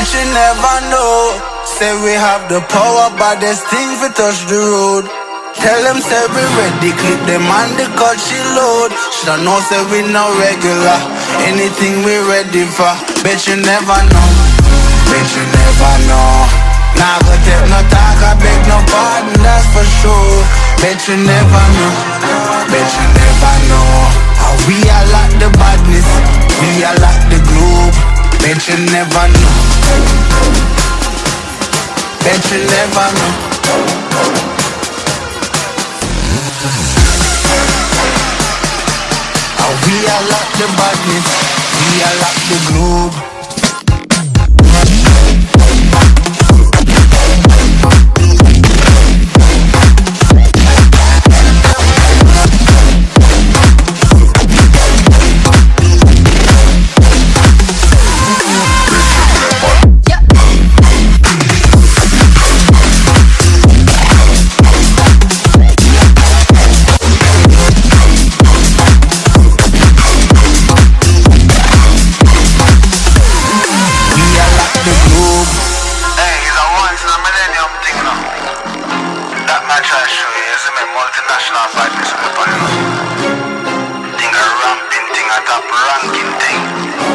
Bet you never know. Say we have the power, but there's things we touch the road. Tell them say we ready, clip them on the cut she load. Shoulda know say we no regular, anything we ready for. Bet you never know, bet you never know. Nah go take no talk, I beg no pardon, that's for sure. Bet you never know, bet you never know. How we are like the badness, we are like the globe. Bet you never know, bet you never know. We are like the badness, we are like the globe. That man try to show you, is a multinational badness weapon. Thing a ramping thing, a top ranking thing.